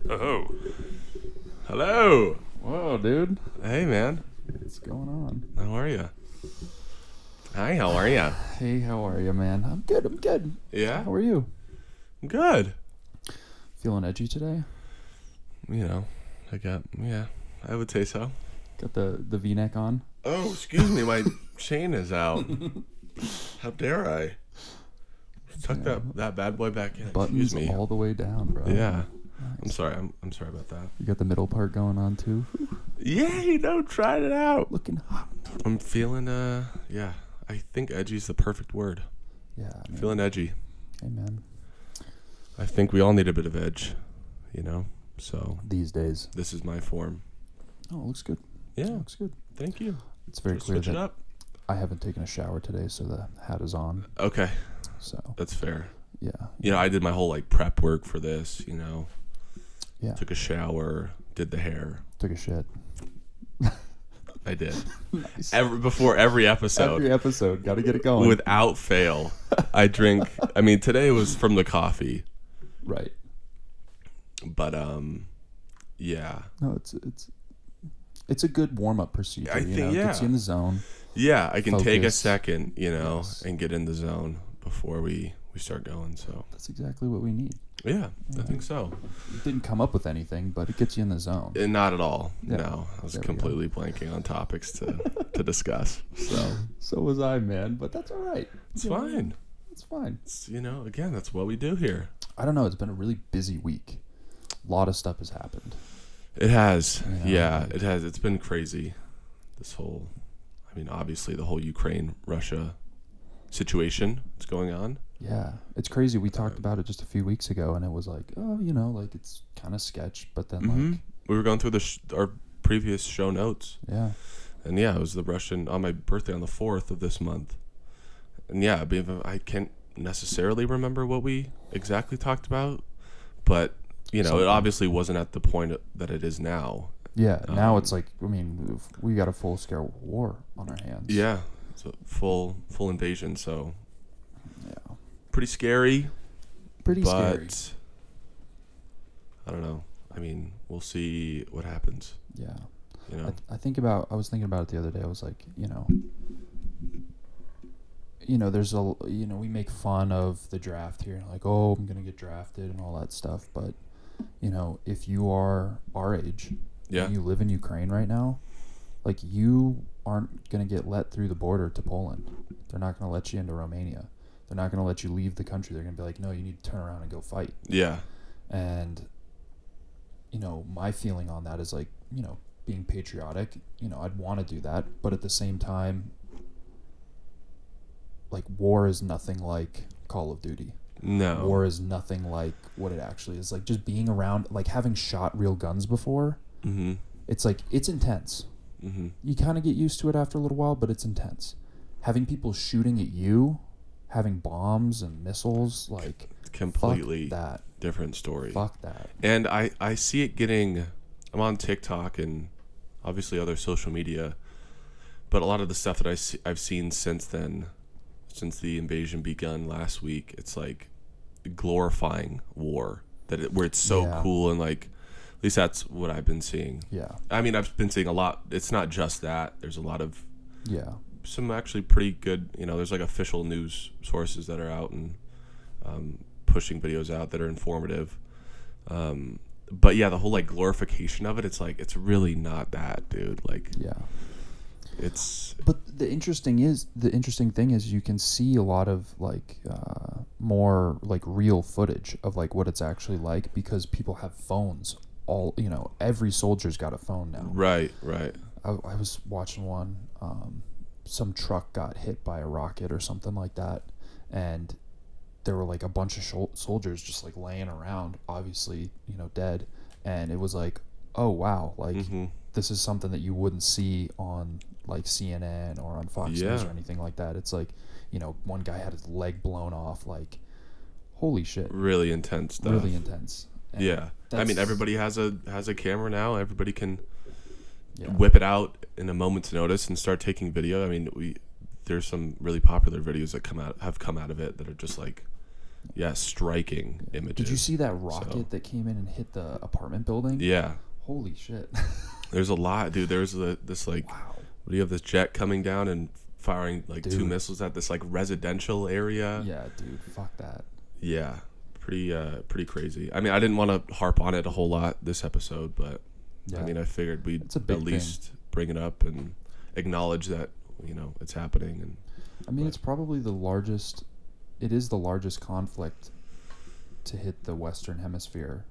Oh. Hello. Whoa, dude. Hey, man. What's going on? How are you? Hi, how are you? Hey, how are you, man? I'm good. Yeah? How are you? Good. Feeling edgy today? You know, I would say so. Got the V-neck on? Oh, excuse me, my chain is out. How dare I? Tuck that bad boy back in. Buttons Excuse me. all the way down, bro. Yeah. Nice. I'm sorry. I'm sorry about that. You got the middle part going on, too? Yay, tried it out. Looking hot. I'm feeling, yeah. I think edgy is the perfect word. Yeah. Man. Feeling edgy. Hey, man. I think we all need a bit of edge, you know? So These days. this is my form. Oh, it looks good. Yeah. Looks good. Thank you. It's very Just clear switch it that up. I haven't taken a shower today, so the hat is on. Okay. So, That's fair. yeah. You know, I did my whole like prep work for this, you know. Yeah. Took a shower, did the hair. Took a shit. I did. Nice. Before every episode. Every episode. Got to get it going. Without fail. I drink. I mean, today was from the coffee. Right. But yeah. No, it's a good warm-up procedure. I think, yeah. Gets you in the zone. Yeah, I can take a Focus. second, you know, Yes. and get in the zone before we start going. So That's exactly what we need. yeah, I think so. It didn't come up with anything, but it gets you in the zone. Not at all. Yeah. No, I was There we completely blanking on topics to discuss. So So was I, man. But that's all right. it's fine. It's fine. It's, you know, again, that's what we do here. I don't know. It's been a really busy week. A lot of stuff has happened. It has. You know, Yeah, like- it has. It's been crazy. This whole, I mean, obviously the whole Ukraine-Russia situation that's going on. Yeah. It's crazy. We talked about it just a few weeks ago, and it was like, oh, like it's kind of sketch. But then, like, We were going through our previous show notes. yeah. And yeah, it was the Russian on my birthday on the 4th of this month. And yeah, I can't necessarily remember what we exactly talked about, but you know, Something. it obviously wasn't at the point that it is now. Yeah. Now it's like, I mean, we got a full-scale war on our hands. Yeah, it's a full invasion, so Yeah. pretty scary, Pretty but scary. I don't know. I mean, we'll see what happens, Yeah. you know. I was thinking about it the other day. I was like, there's we make fun of the draft here, like, oh, I'm going to get drafted and all that stuff. But, if you are our age Yeah. and you live in Ukraine right now, like, you aren't going to get let through the border to Poland. They're not going to let you into Romania. They're not going to let you leave the country. They're going to be like, no, you need to turn around and go fight. Yeah. And, my feeling on that is like, being patriotic, I'd want to do that. But at the same time, like, war is nothing like Call of Duty. No. War is nothing like what it actually is. Like, just being around, like, having shot real guns before, Mm-hmm. it's like, it's intense. Mm-hmm. You kind of get used to it after a little while, but it's intense. Having people shooting at you, having bombs and missiles, like, Completely fuck that. different story. Fuck that. And I see it getting, I'm on TikTok and obviously other social media, but a lot of the stuff that I've seen since then, since the invasion begun last week, it's like glorifying war, where it's so Yeah. cool, and like, at least that's what I've been seeing. Yeah. I mean, I've been seeing a lot. It's not just that. There's a lot of Yeah. some actually pretty good, there's like official news sources that are out and pushing videos out that are informative. But yeah, the whole like glorification of it, it's like, it's really not that, dude. Like, Yeah. it's, But the interesting thing is you can see a lot of like more like real footage of like what it's actually like, because people have phones. Every soldier's got a phone now. right. I was watching one. Some truck got hit by a rocket or something like that, and there were like a bunch of soldiers just like laying around, obviously dead. And it was like, oh wow, like Mm-hmm. this is something that you wouldn't see on like CNN or on Fox Yeah. News or anything like that. It's like, one guy had his leg blown off. Like, holy shit, Really intense stuff. really intense. And Yeah. I mean, that's- everybody has a camera now. Everybody can yeah. whip it out in a moment's notice and start taking video. I mean, there's some really popular videos that have come out of it that are just like striking images. Did you see that rocket that came in and hit the apartment building? Yeah. Holy shit. There's a lot, dude. There's this like, wow. what do you have, this jet coming down and firing like Dude. 2 missiles at this like residential area? Yeah, dude. Fuck that. Yeah. Pretty crazy. I mean, I didn't want to harp on it a whole lot this episode, but Yeah. I mean, I figured we'd It's a at big least bring it up and acknowledge that, it's happening. And I mean, it's probably the largest conflict to hit the Western Hemisphere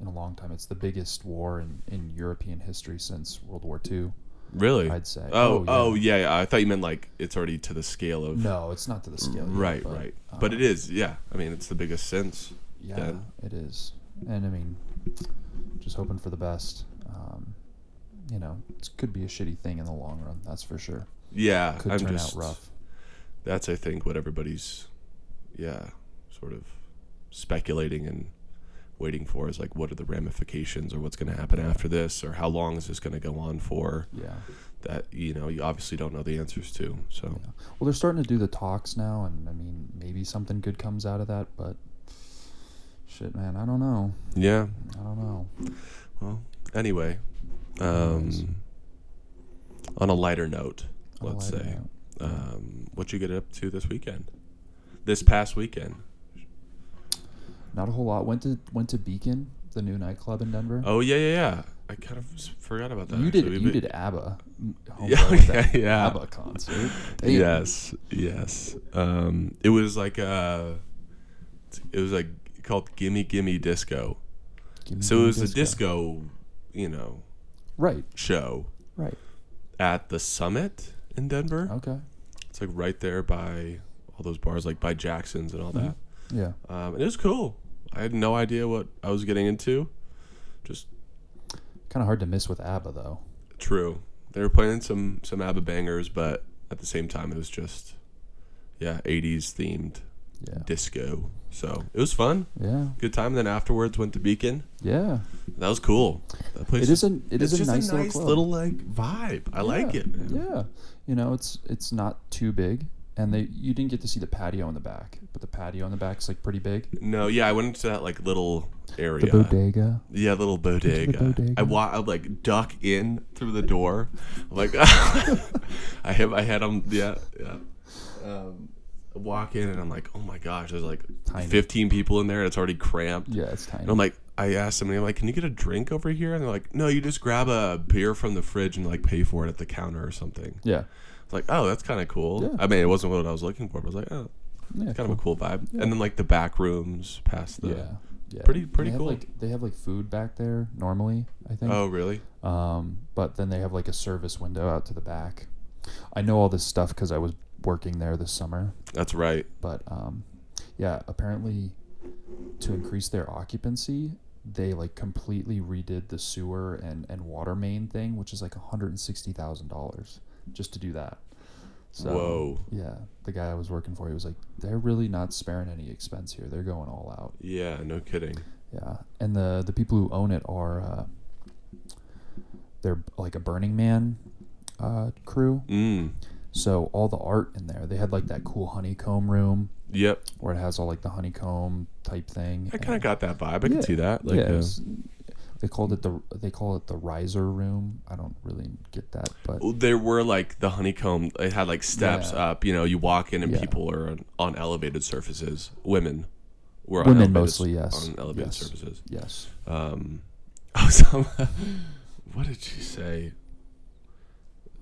in a long time. It's the biggest war in European history since World War II. Really? I'd say. Oh, yeah. I thought you meant like it's already to the scale of. No, it's not to the scale. Right, yet, right. But it is, yeah. I mean, it's the biggest since. Yeah, then. it is. And I mean, just hoping for the best. It could be a shitty thing in the long run. That's for sure. Yeah, Could turn out rough. That's, I think, what everybody's, sort of speculating and waiting for is like, what are the ramifications, or what's going to happen after this, or how long is this going to go on for? Yeah. That you obviously don't know the answers to. So. Yeah. Well, they're starting to do the talks now, and I mean, maybe something good comes out of that, but shit, man, I don't know. Yeah. I don't know. Well, anyway, on a lighter note, let's say, what you get up to this past weekend? Not a whole lot. Went to Beacon, the new nightclub in Denver. Oh yeah. I kind of forgot about that. You did ABBA. Yeah. ABBA concert. Damn. Yes. It was like called Gimme Gimme Disco. So it was a disco, right, show. Right. At the Summit in Denver. Okay. It's like right there by all those bars, like by Jackson's and all that. Yeah. And it was cool. I had no idea what I was getting into. Just kind of hard to miss with ABBA, though. True. They were playing some ABBA bangers, but at the same time, it was just, 80s themed disco. So it was fun. Yeah. Good time. And then afterwards, went to Beacon. Yeah. That was cool. That place. It is a nice little like vibe. I like it, man. Yeah. It's not too big. And you didn't get to see the patio in the back, but the patio in the back is like pretty big. No, I went into that like little area. The bodega. Yeah, little bodega. I like duck in through the door, like I hit my head on walk in and I'm like, oh my gosh, there's like tiny. 15 people in there. And it's already cramped. Yeah, it's tiny. And I'm like, I asked somebody, I'm like, can you get a drink over here? And they're like, no, you just grab a beer from the fridge and like pay for it at the counter or something. Yeah. It's like, oh, that's kind of cool. Yeah. I mean, it wasn't what I was looking for, but I was like, oh, it's kind of a cool vibe. Yeah. And then like the back rooms past the pretty cool. They have like food back there normally, I think. Oh, really? But then they have like a service window out to the back. I know all this stuff because I was working there this summer. That's right. But apparently to increase their occupancy, they like completely redid the sewer and water main thing, which is like $160,000 just to do that. So, whoa. Yeah, the guy I was working for, he was like, they're really not sparing any expense here. They're going all out. Yeah, no kidding. Yeah, and the people who own it are they're like a Burning Man crew. So all the art in there, they had like that cool honeycomb room. Yep. Where it has all like the honeycomb type thing. I kind of got that vibe. I can see that. Like, they call it the riser room. I don't really get that, but there were like the honeycomb. It had like steps up. You walk in and people are on elevated surfaces. Women were on elevated, mostly, yes. On elevated surfaces. Yes. What did she say?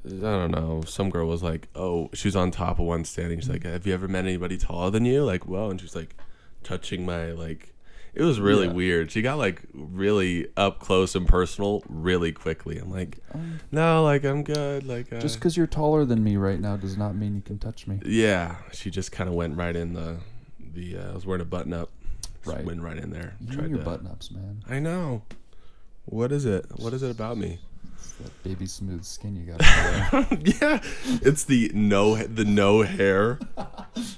I don't know. Some girl was like, oh, she was on top of one standing. She's like, have you ever met anybody taller than you? Like, whoa. And she's like touching my like. It was really weird. She got like really up close and personal really quickly. I'm like, no, like I'm good. Like just because you're taller than me right now does not mean you can touch me. Yeah, she just kind of went right in the. I was wearing a button up. Right. Went right in there. You and your button ups, man. I know. What is it? What is it about me? It's that baby smooth skin you got there. Yeah, it's the no hair.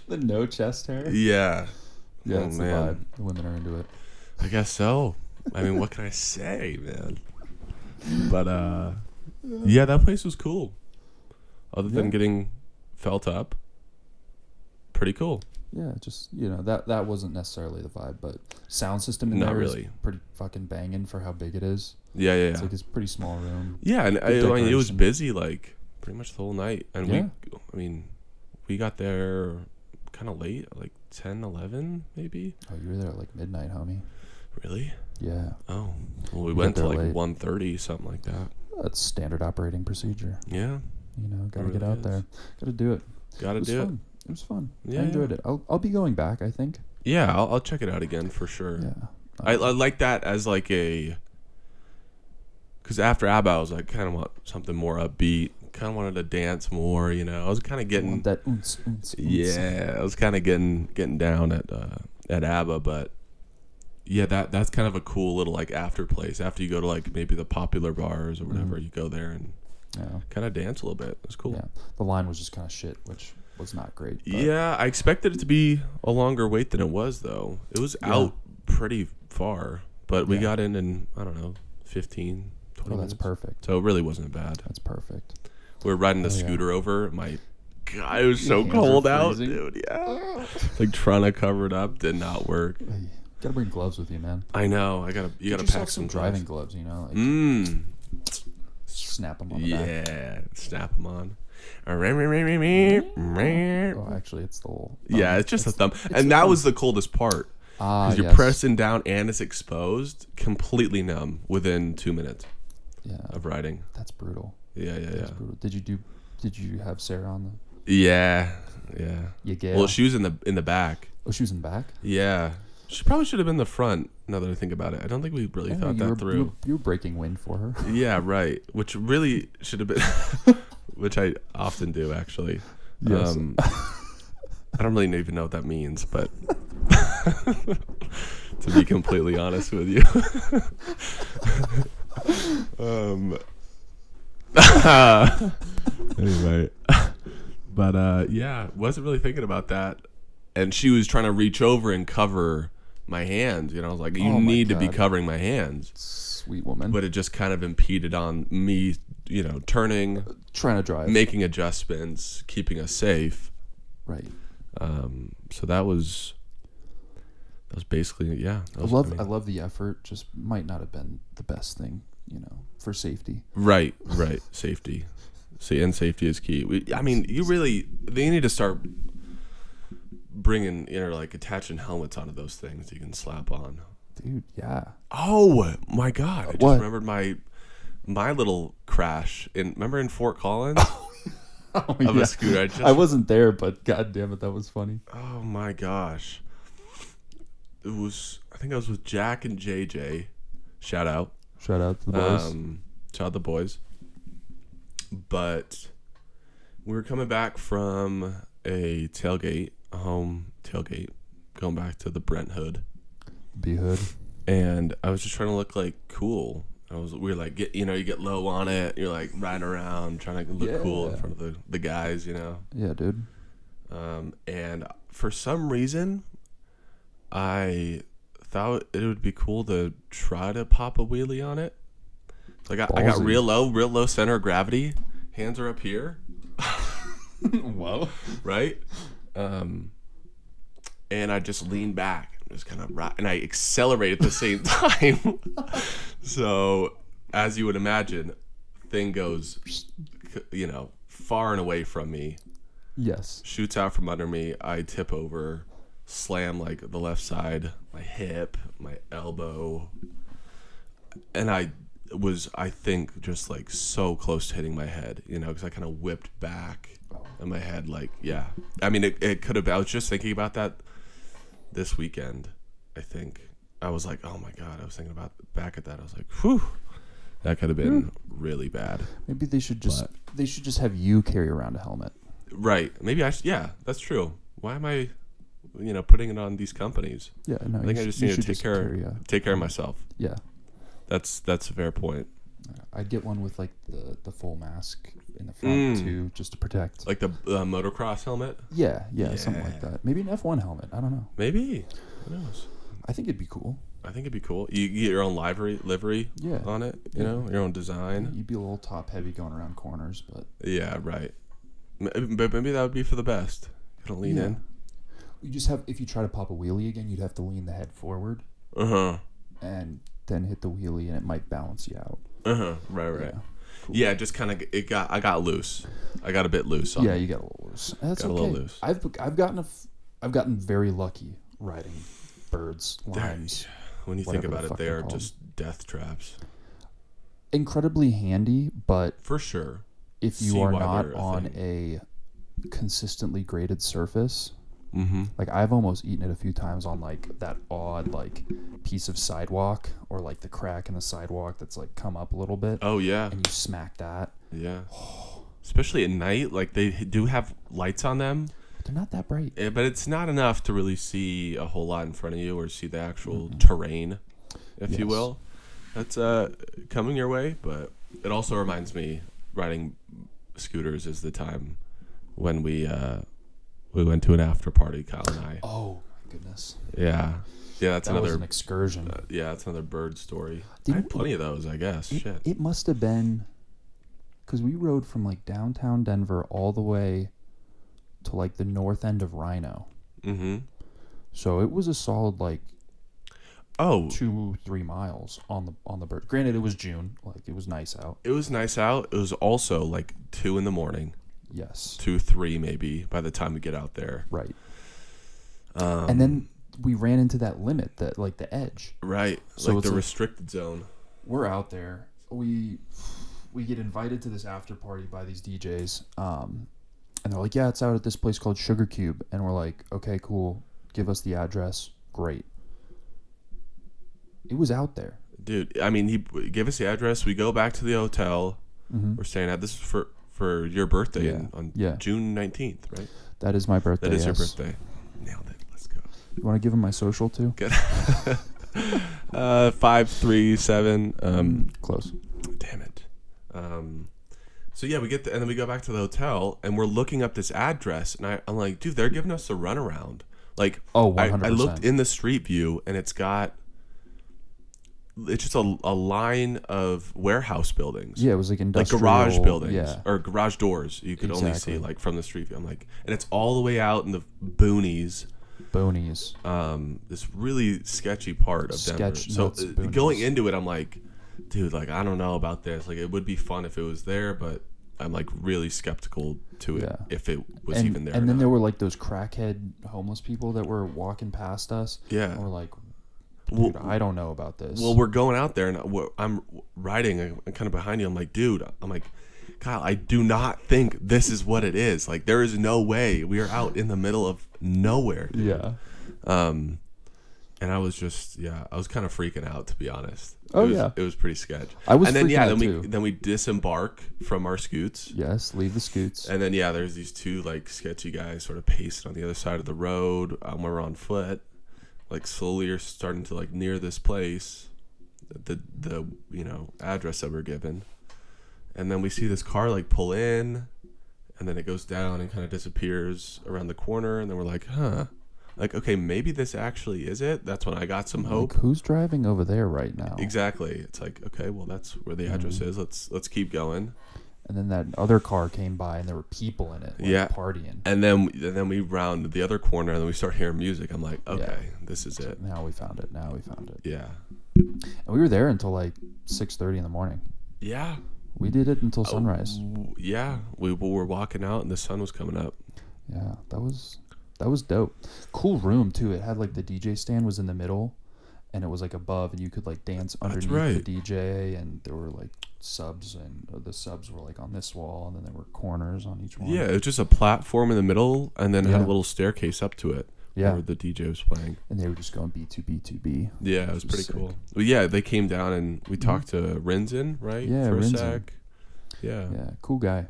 The no chest hair. Yeah. Yeah, it's the vibe. The women are into it. I guess so. I mean, what can I say, man? But that place was cool. Other than getting felt up, pretty cool. Yeah, just that wasn't necessarily the vibe, but sound system in Not there really. is pretty fucking banging for how big it is. Yeah, yeah, It's yeah. like it's a pretty small room. Yeah, and Good I mean, it was decoration. busy like pretty much the whole night. And Yeah. we got there kind of late, like 10, 11 maybe. Oh, you were there at like midnight, homie. Really? Yeah, Oh, well, we You went got to there like late. 1:30, something like that. that's standard operating procedure. Yeah, Gotta really get out is. there. Gotta do it. gotta It was do it. fun. It was fun. Yeah, I enjoyed it. I'll be going back, I think. Yeah, I'll check it out again for sure. Yeah. I like that as like because after ABBA, I was like, kind of want something more upbeat. Kind of wanted to dance more, I was kind of I getting want that oons, oons, oons. Yeah, I was kind of getting down at ABBA, but yeah, that's kind of a cool little like after place. After you go to like maybe the popular bars or whatever, Mhm. you go there and Yeah. kind of dance a little bit. It's cool. Yeah. The line was just kind of shit, which was not great. But Yeah, I expected it to be a longer wait than it was though. It was Yeah. out pretty far, but we Yeah. got in I don't know, 15, 20 Oh, that's minutes. perfect. So it really wasn't bad. That's perfect. We were riding the Oh, yeah. scooter over. God, it was Your so hands cold are out, freezing. dude. Yeah. Like trying to cover it up did not work. Hey, gotta bring gloves with you, man. I know. You Get gotta yourself pack some driving gloves. gloves. Like Mm. snap them on the back. Yeah. Snap them on. Oh, actually, it's the little. Yeah, it's just a thumb. it's And the that thumb. was the coldest part. Because you're yes. pressing down and it's exposed, completely numb within 2 minutes Yeah, of riding. that's brutal. Yeah. That's brutal. Did you have Sarah on the? Yeah. You get. Well, she was in the back. Oh, she was in the back. Yeah. She probably should have been the front. Now that I think about it, I don't think we really thought that through. You were breaking wind for her. Yeah, right. Which really should have been, which I often do actually. Yes. I don't really even know what that means, but to be completely honest with you, anyway, but yeah, wasn't really thinking about that. And she was trying to reach over and cover my hands. I was like, you Oh my need to be God. covering my hands. Sweet woman. But it just kind of impeded on me, turning, Trying to drive. making adjustments, keeping us safe. Right. So that was basically, yeah. I love the effort. Just might not have been the best thing, for safety. Right. Safety. See, and safety is key. They need to start bringing, like attaching helmets onto those things you can slap on. Dude, yeah. Oh my God! I just What? remembered my little crash remember in Fort Collins Oh, of yeah. a scooter. I wasn't there, but god damn it, that was funny. Oh my gosh! I think I was with Jack and JJ. Shout out. Shout out to the boys. Shout out the boys. But we were coming back from a home tailgate, going back to the Brent Hood. B Hood. And I was just trying to look like cool. We were like, you get low on it. You're like riding around trying to look cool in front of the guys, Yeah, dude. And for some reason, I thought it would be cool to try to pop a wheelie on it. Like I got Ballsy. real low center of gravity. Hands are up here, Whoa. right? And I just leaned back, just kind of and I accelerate at the same time. So, as you would imagine, thing goes, far and away from me. Yes. Shoots out from under me. I tip over, slam like the left side, my hip, my elbow, and I think just like so close to hitting my head, because I kind of whipped back, and my head it could have. I was just thinking about that this weekend. I think I was like, oh my God, I was thinking about back at that. I was like, whew, that could have been really bad. Maybe they should just have you carry around a helmet. Right. Maybe yeah, that's true. Why am I, putting it on these companies? Yeah, no. I think I just need to take care of myself. Yeah. That's a fair point. I'd get one with like the full mask in the front too, just to protect. Like the motocross helmet? Yeah, something like that. Maybe an F1 helmet. I don't know. Maybe. Who knows? I think it'd be cool. I think it'd be cool. You get your own livery Yeah. on it, your own design. You'd be a little top heavy going around corners, but Yeah, right. But maybe that would be for the best. Kind of lean in. You just have, if you try to pop a wheelie again, you'd have to lean the head forward. And then hit the wheelie, and it might balance you out. Right. Yeah, cool. Yeah, just kind of I got loose. I got a bit loose. Yeah, you got a little loose. That's got okay. a little loose. I've gotten very lucky riding birds, limes. When you think about it, they are just death traps. Incredibly handy, but for sure, if you are not on a consistently graded surface, like I've almost eaten it a few times on like that odd like piece of sidewalk or like the crack in the sidewalk that's like come up a little bit. Oh yeah, and you smack that. Yeah, especially at night. Like they do have lights on them. They're not that bright. Yeah, but it's not enough to really see a whole lot in front of you or see the actual terrain, if you will. That's coming your way, but it also reminds me riding scooters is the time when we went to an after party, Kyle and I. Oh my goodness. Yeah. Yeah, that's that was an excursion. Yeah, that's another bird story. I had plenty of those, I guess. It must have been because we rode from like downtown Denver all the way to like the north end of Rhino. So it was a solid like 2-3 miles on the bird. Granted, it was June, like it was nice out. It was nice out. It was also like 2 a.m. Yes. 2-3 maybe by the time we get out there. Right. And then we ran into that limit, that like the edge. Right. So like the restricted zone. We're out there. We get invited to this after party by these DJs. And they're like, yeah, it's out at this place called Sugar Cube. And we're like, okay, cool. Give us the address. Great. It was out there. Dude, I mean, he gave us the address. We go back to the hotel. We're staying at, this is for your birthday on June 19th, right? That is my birthday. That is your birthday. Nailed it. Let's go. You want to give him my social too? Good. 537. Close. Damn it. So yeah, we get and then we go back to the hotel and we're looking up this address and I'm like, dude, they're giving us the runaround. Like, 100%. I looked in the street view and it's just a line of warehouse buildings. Yeah, it was like industrial, like garage buildings or garage doors. You could only see like from the street view. I'm like, and it's all the way out in the boonies. This really sketchy part of Denver. So going into it, I'm like, dude, like I don't know about this. Like it would be fun if it was there, but I'm like really skeptical to it if it was even there. And then there were like those crackhead homeless people that were walking past us. Yeah, and we're like, dude, I don't know about this. Well, we're going out there, and I'm riding. I'm kind of behind you. I'm like, dude. I'm like, Kyle, I do not think this is what it is. Like, there is no way. We are out in the middle of nowhere. Dude. Yeah. And I was just, I was kind of freaking out, to be honest. It was pretty sketch. I was. And then freaking out then we disembark from our scoots. Yes, leave the scoots. And then there's these two like sketchy guys sort of pacing on the other side of the road. We're on foot. Like slowly are starting to like near this place, the address that we're given, and then we see this car like pull in, and then it goes down and kind of disappears around the corner, and then we're like, like okay, maybe this actually is it. That's when I got some hope. Like, who's driving over there right now? Exactly. It's like, okay, well that's where the address is. Let's keep going. And then that other car came by, and there were people in it, partying. And then we round the other corner, and then we start hearing music. I'm like, okay, this is it. Now we found it. Yeah. And we were there until like 6:30 in the morning. Yeah. We did it until sunrise. Yeah. We were walking out, and the sun was coming up. Yeah, that was dope. Cool room too. It had like the DJ stand was in the middle, and it was like above, and you could like dance underneath the DJ, and there were like subs, and the subs were like on this wall, and then there were corners on each one. Yeah, it was just a platform in the middle, and then it had a little staircase up to it where the DJ was playing. And they were just going B2B2B. Yeah, it was pretty cool. Well, yeah, they came down and we talked to Rinzen, right? Yeah, for a Rinzen. sec. Yeah. Yeah, cool guy.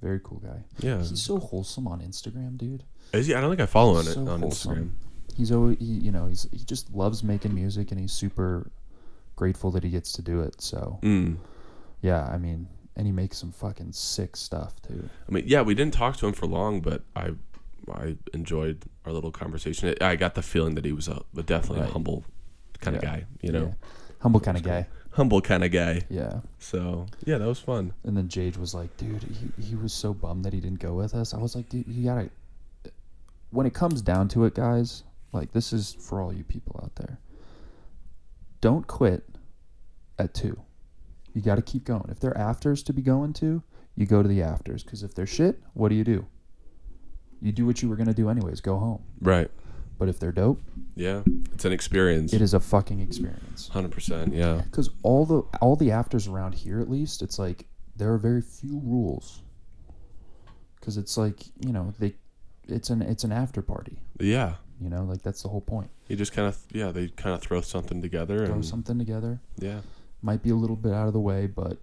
Very cool guy. Yeah. He's so wholesome on Instagram, dude. Is he? I don't think I follow on wholesome. Instagram. He's always, he just loves making music, and he's super grateful that he gets to do it. So, yeah, I mean, and he makes some fucking sick stuff too. I mean, yeah, we didn't talk to him for long, but I enjoyed our little conversation. I got the feeling that he was definitely a humble kind of guy, humble kind of guy. Humble kind of guy. Yeah. So yeah, that was fun. And then Jade was like, dude, he was so bummed that he didn't go with us. I was like, dude, you gotta. when it comes down to it, guys, like, this is for all you people out there. Don't quit at 2. You got to keep going. If they're afters to be going to, you go to the afters. Because if they're shit, what do? You do what you were going to do anyways. Go home. Right. But if they're dope, yeah, it's an experience. It is a fucking experience. 100%, yeah. Because all the afters around here, at least, it's like there are very few rules. Because it's like, you know, it's an after party. Yeah. You know, like, that's the whole point. You just kind of, they kind of throw something together. Yeah. Might be a little bit out of the way, but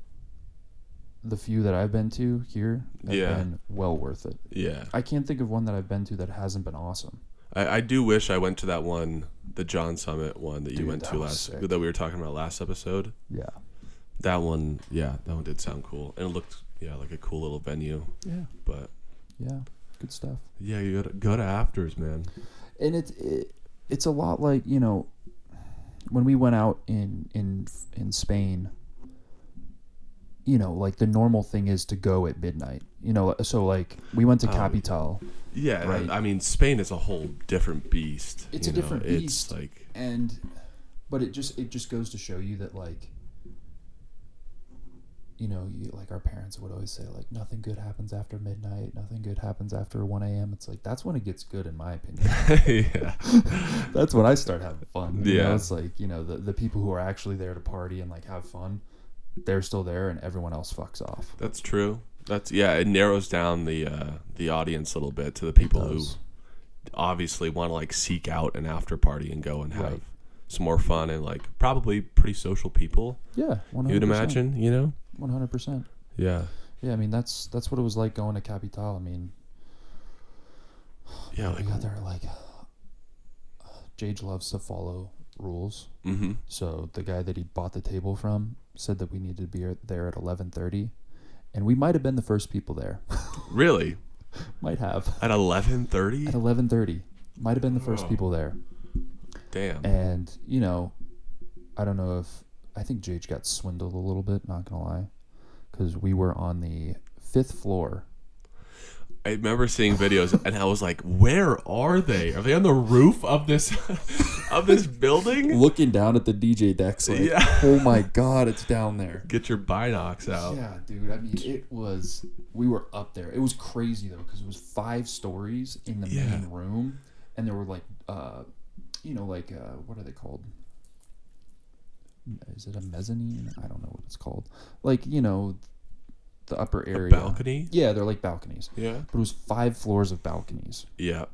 the few that I've been to here have been well worth it. Yeah. I can't think of one that I've been to that hasn't been awesome. I do wish I went to that one, the John Summit one that you went to that we were talking about last episode. Yeah. That one did sound cool. And it looked, like a cool little venue. Yeah. But. Yeah. Good stuff. Yeah, you go to afters, man. And it's a lot like, you know, when we went out in Spain, you know, like, the normal thing is to go at midnight. You know, so, like, we went to Capital. Yeah, right? I mean, Spain is a whole different beast. It's a different beast. It's like, but it just goes to show you that, like, you know, like, our parents would always say, like, nothing good happens after midnight, nothing good happens after 1 a.m. It's like, that's when it gets good, in my opinion. Yeah. That's when I start having fun. You know, it's like, you know, the people who are actually there to party and, like, have fun, they're still there, and everyone else fucks off. That's true. It narrows down the audience a little bit to the people who obviously want to, like, seek out an after party and go and have some more fun, and, like, probably pretty social people. Yeah, 100%. You'd imagine, you know? 100%. Yeah. Yeah, I mean, that's what it was like going to Capital. I mean, yeah, we got there, like, Jage loves to follow rules. Mm-hmm. So the guy that he bought the table from said that we needed to be there at 11:30, and we might have been the first people there. Really? Might have. At 11:30? At 11:30. Might have been the first people there. Damn. And, you know, I don't know if... I think Jage got swindled a little bit, not going to lie. Because we were on the 5th floor. I remember seeing videos, and I was like, where are they? Are they on the roof of this of this building? Looking down at the DJ decks, like, oh my God, it's down there. Get your binocs out. Yeah, dude. I mean, we were up there. It was crazy, though, because it was 5 stories in the main room. And there were, like, you know, like, what are they called? Is it a mezzanine? I don't know what it's called. Like, you know, the upper area. A balcony? Yeah, they're like balconies. Yeah. But it was 5 floors of balconies. Yeah.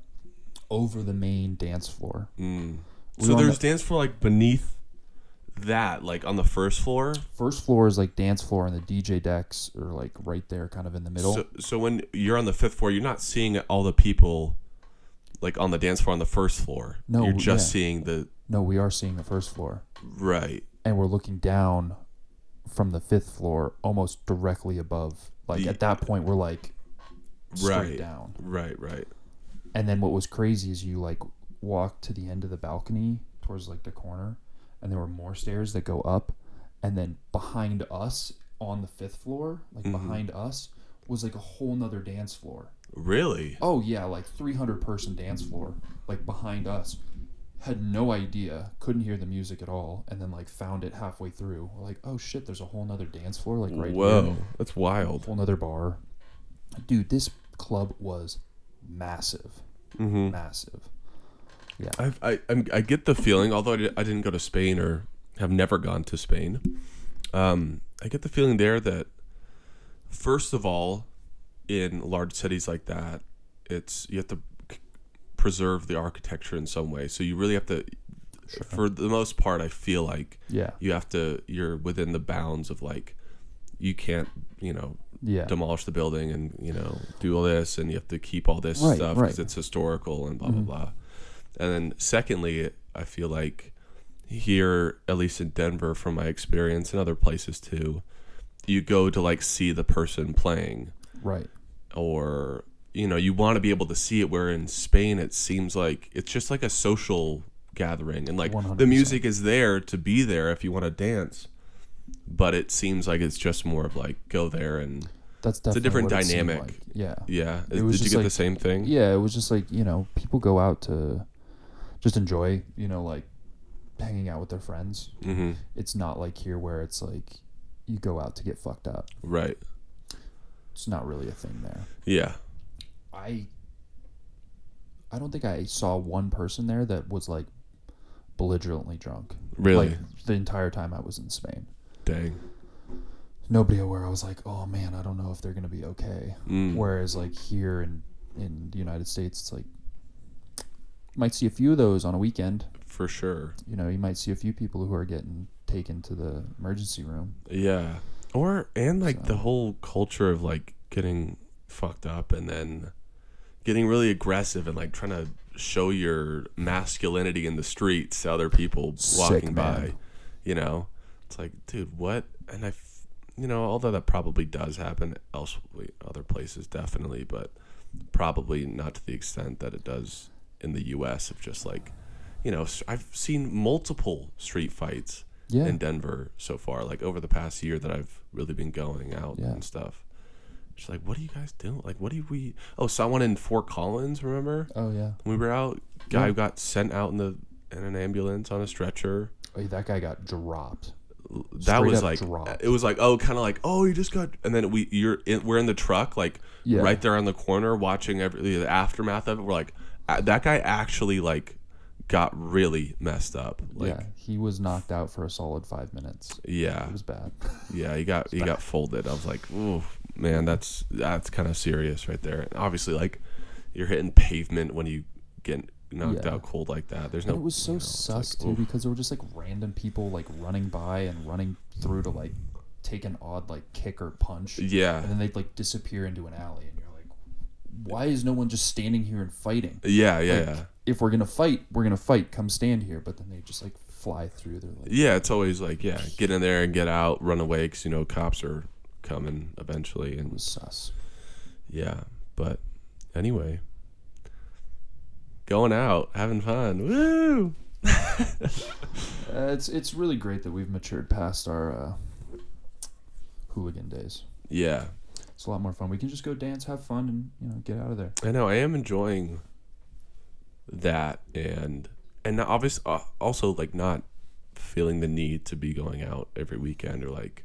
Over the main dance floor. Mm. So there's dance floor, like, beneath that, like, on the first floor? First floor is, like, dance floor, and the DJ decks are, like, right there, kind of in the middle. So when you're on the 5th floor, you're not seeing all the people, like, on the dance floor on the first floor. No, you're just seeing the... No, we are seeing the first floor. Right. And we're looking down from the 5th floor, almost directly above. Like, at that point, we're, like, straight down. Right. And then what was crazy is you, like, walk to the end of the balcony towards, like, the corner, and there were more stairs that go up, and then behind us on the 5th floor, like, behind us, was, like, a whole nother dance floor. Really? Oh, yeah, like, 300-person dance floor, like, behind us. Had no idea, couldn't hear the music at all, and then, like, found it halfway through. We're like, oh shit, there's a whole nother dance floor, like, right here. Whoa, that's wild. A whole nother bar. Dude, this club was massive. Mm-hmm. Massive. Yeah. I get the feeling, although I didn't go to Spain or have never gone to Spain, I get the feeling there that, first of all, in large cities like that, you have to preserve the architecture in some way. So you really have to, for the most part, I feel like you're within the bounds of, like, you can't, you know, demolish the building and, you know, do all this, and you have to keep all this stuff because it's historical and blah, blah, blah. And then secondly, I feel like here, at least in Denver, from my experience and other places too, you go to, like, see the person playing. Right. Or, you know, you want to be able to see it, where in Spain it seems like it's just like a social gathering, and, like, 100%. The music is there to be there if you want to dance, but it seems like it's just more of, like, go there and That's it's a definitely different what it seemed dynamic. like. Yeah. Yeah. It was Did you just get like, the same thing? Yeah, it was just like, people go out to just enjoy, like hanging out with their friends. Mm-hmm. It's not like here where it's like you go out to get fucked up. Right. It's not really a thing there. Yeah. I don't think I saw one person there that was like belligerently drunk. Really? Like the entire time I was in Spain. Dang. Nobody where I was like, oh man, I don't know if they're gonna be okay. Whereas like here in the United States, it's like you might see a few of those on a weekend. For sure. You might see a few people who are getting taken to the emergency room. Yeah. The whole culture of like getting fucked up and then getting really aggressive and like trying to show your masculinity in the streets to other people walking by. It's like, dude, what? And although that probably does happen elsewhere, other places definitely, but probably not to the extent that it does in the U.S. of just like, I've seen multiple street fights in Denver so far, like over the past year that I've really been going out and stuff. Just like, what are you guys doing? Like, someone in Fort Collins, remember? Oh yeah. We were out, guy got sent out in an ambulance on a stretcher. Oh, that guy got dropped. That was like, dropped. It was like, you just got, and then we're in the truck, like right there on the corner watching the aftermath of it. We're like, that guy actually like got really messed up. Like, he was knocked out for a solid 5 minutes. Yeah, it was bad. Yeah, he got folded. I was like, ooh, man, that's kind of serious right there. And obviously, like, you're hitting pavement when you get knocked out cold like that. There's no. And it was so sus too, because there were just like random people like running by and running through to like take an odd like kick or punch. Yeah, and then they'd like disappear into an alley, and you're like, why is no one just standing here and fighting? Yeah. If we're gonna fight, we're gonna fight. Come stand here. But then they just like fly through. They're like, it's always like, get in there and get out, run away, because cops are coming eventually. And it was sus. Yeah, but anyway, going out, having fun, woo! It's really great that we've matured past our hooligan days. Yeah, it's a lot more fun. We can just go dance, have fun, and get out of there. I know. I am enjoying that, and obviously also like not feeling the need to be going out every weekend or like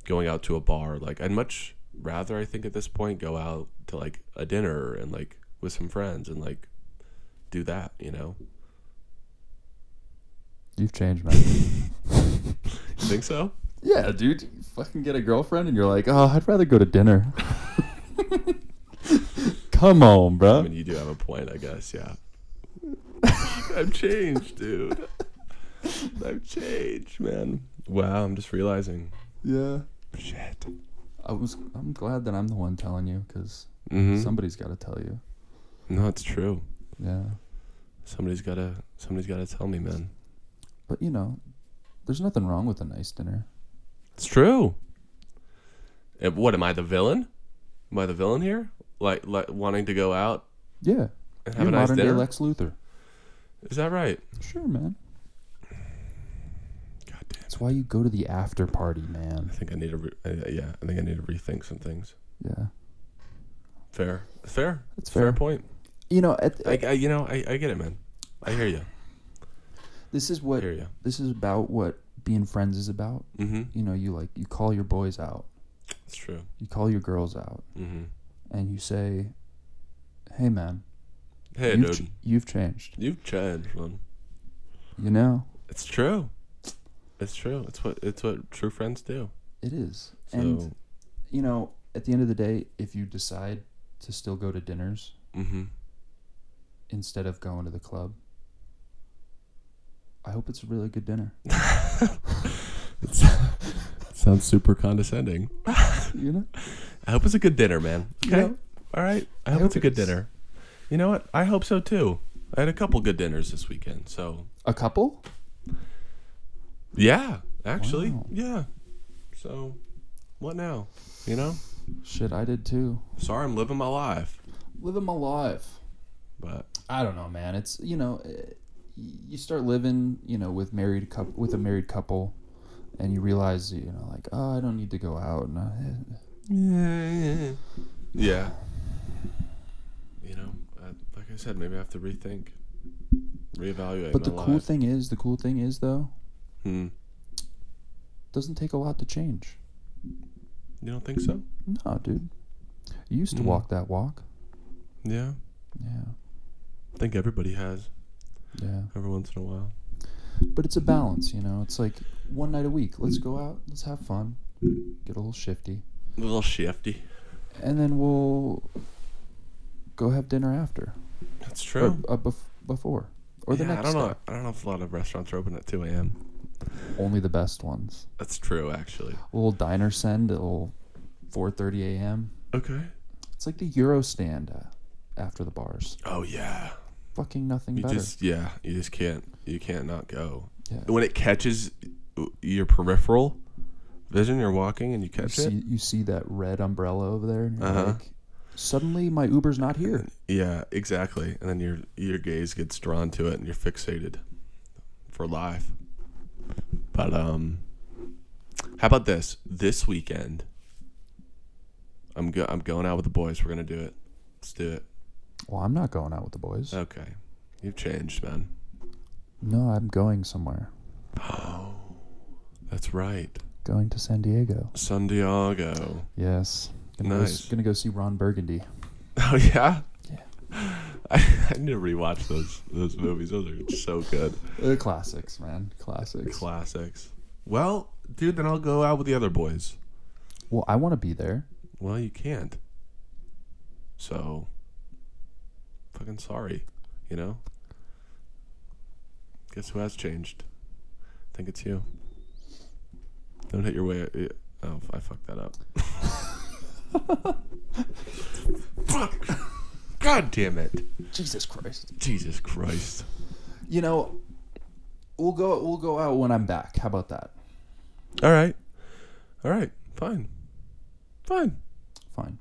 going out to a bar. Like, I'd much rather, I think at this point, go out to like a dinner and like with some friends and like do that. You've changed, man. You think so? Yeah, dude. You fucking get a girlfriend and you're like, oh, I'd rather go to dinner. Come on, bro. I mean, you do have a point, I guess. Yeah. I've changed, dude. I've changed, man. Wow, I'm just realizing. Yeah. Shit. I'm glad that I'm the one telling you, because somebody's got to tell you. No, it's true. Yeah. Somebody's gotta tell me, man. But there's nothing wrong with a nice dinner. It's true. What, am I the villain? Am I the villain here? Like wanting to go out? Yeah. And have a nice dinner? Modern day Lex Luthor. Is that right? Sure, man. God damn. That's why you go to the after party, man. I think I need to rethink some things. Yeah. Fair. That's fair. Fair point. I get it, man. I hear you. This is about what being friends is about. Mm-hmm. You call your boys out. It's true. You call your girls out. Mm-hmm. And you say, hey, man. Hey, dude. You've changed. You've changed, man. It's true. It's true. It's what true friends do. It is. So, and, at the end of the day, if you decide to still go to dinners instead of going to the club, I hope it's a really good dinner. It sounds super condescending. I hope it's a good dinner, man. Okay? All right? I hope it's a good dinner. You know what? I hope so, too. I had a couple good dinners this weekend, so... A couple? Yeah, actually. Wow. Yeah. So, what now? Shit, I did, too. Sorry, I'm living my life. Living my life. But... I don't know, man. It's, you start living, with a married couple, and you realize, like, oh, I don't need to go out, and Yeah. You know, like I said, maybe I have to reevaluate. But the my cool life. thing is though, Hmm. doesn't take a lot to change. You don't think so? No, dude. You used to walk that walk. Yeah. Yeah. I think everybody has. Yeah. Every once in a while. But it's a balance, you know. It's like one night a week. Let's go out. Let's have fun. Get a little shifty. A little shifty. And then we'll go have dinner after. That's true. Or, before. Or the next I don't know. step. I don't know if a lot of restaurants are open at 2 a.m. Only the best ones. That's true, actually. A little diner send at 4:30 a.m. Okay. It's like the Euro stand after the bars. Oh yeah. Fucking nothing You better. just can't. You can't not go. Yeah. When it catches your peripheral vision, you're walking and you catch it. You see that red umbrella over there, and you're Uh-huh. like, suddenly my Uber's not here. Yeah, exactly. And then your gaze gets drawn to it, and you're fixated for life. But how about this? This weekend, I'm going out with the boys. We're gonna do it. Let's do it. Well, I'm not going out with the boys. Okay, you've changed, man. No, I'm going somewhere. Oh, that's right. Going to San Diego. San Diego. Yes. Nice. Gonna go see Ron Burgundy. Oh yeah. Yeah. I need to rewatch those movies. Those are so good. Classics, man. Classics. Classics. Well, dude, then I'll go out with the other boys. Well, I want to be there. Well, you can't. So, fucking sorry, you know? Guess who has changed? I think it's you. Don't hit your way. Oh, I fucked that up. Fuck. God damn it. Jesus Christ. Jesus Christ. You know, we'll go out when I'm back. How about that? All right. Fine. Fine.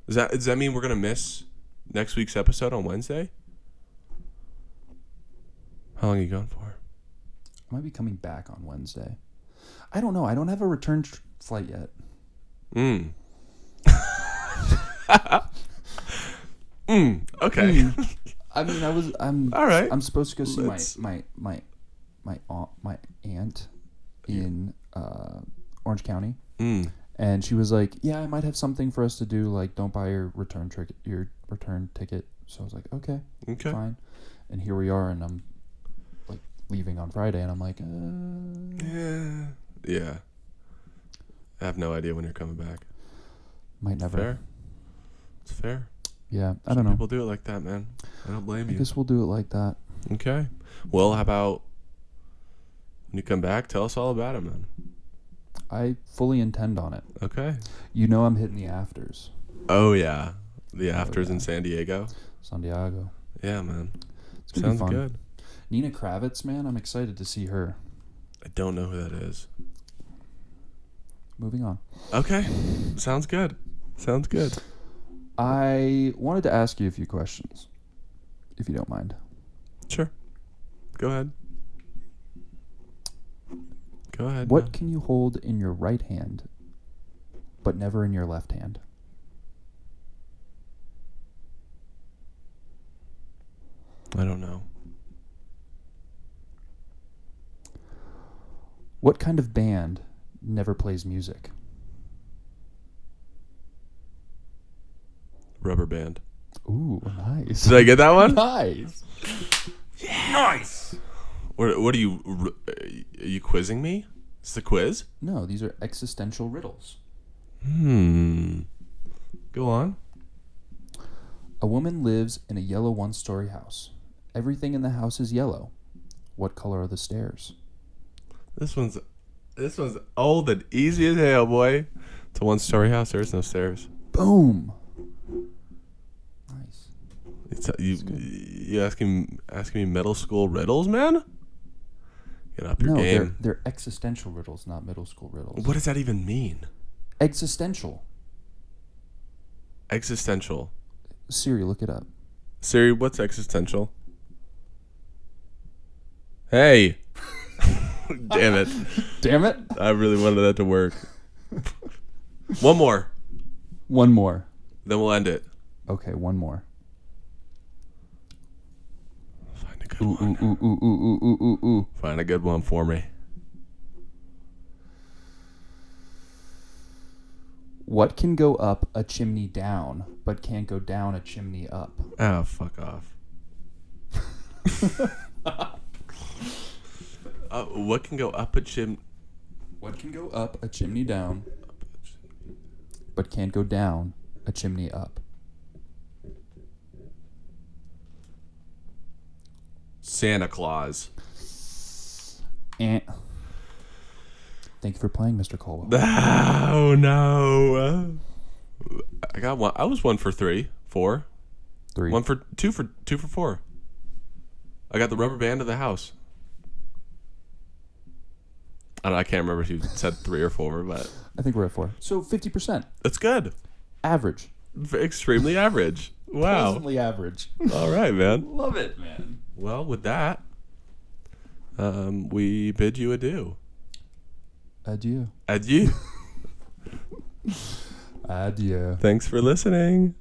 Does that mean we're gonna miss next week's episode on Wednesday? How long are you gone for? I might be coming back on Wednesday. I don't know. I don't have a return flight yet. Okay. I mean, I'm All right. I'm supposed to go see my aunt in Orange County. And she was like, "Yeah, I might have something for us to do. Like, don't buy your return ticket." So I was like, "Okay, fine." And here we are, and I'm like leaving on Friday, and I'm like, Yeah. I have no idea when you're coming back. might never. Fair. It's fair. Yeah, I don't know. People do it like that, man. I don't blame you. I guess we'll do it like that. Okay. Well, how about when you come back, tell us all about it, man. I fully intend on it. Okay. You know, I'm hitting the afters. Oh yeah, the afters in San Diego. San Diego. Yeah, man. It's gonna be Sounds fun. good. Nina Kravitz, man, I'm excited to see her. I don't know who that is. Moving on. Okay. Sounds good. I wanted to ask you a few questions, if you don't mind. Sure. Go ahead. What man. can you hold in your right hand, but never in your left hand? I don't know. What kind of band never plays music? Rubber band. Ooh, nice. Did I get that one? Nice. Nice. What are you quizzing me? It's the quiz? No, these are existential riddles. Go on. A woman lives in a yellow one-story house. Everything in the house is yellow. What color are the stairs? This one's old and easy as hell, boy. It's a one-story house. There's no stairs. Boom. Nice. You asking me middle school riddles, man? Get up your game. They're existential riddles, not middle school riddles. What does that even mean? Existential. Existential. Siri, look it up. Siri, what's existential? Hey. Damn it. Damn it. I really wanted that to work. One more. One more. Then we'll end it. Okay, one more. Find a good Ooh, one. ooh, ooh, ooh, ooh, ooh, ooh, ooh, ooh. Find a good one for me. What can go up a chimney down, but can't go down a chimney up? Oh, fuck off. What can go up a What can go up a chimney down, but can't go down a chimney up? Santa Claus. Thank you for playing, Mr. Colwell. Oh no! I got one. I was 1 for 3, 4. 3. 1 for 2 for 4. I got the rubber band of the house. I can't remember if you said 3 or 4, but I think we're at 4. So 50%. that's good. Average. Extremely average. Wow. Pleasantly average. All right, man. Love it, man. Well, with that, we bid you adieu. Adieu. Adieu. Adieu. Thanks for listening.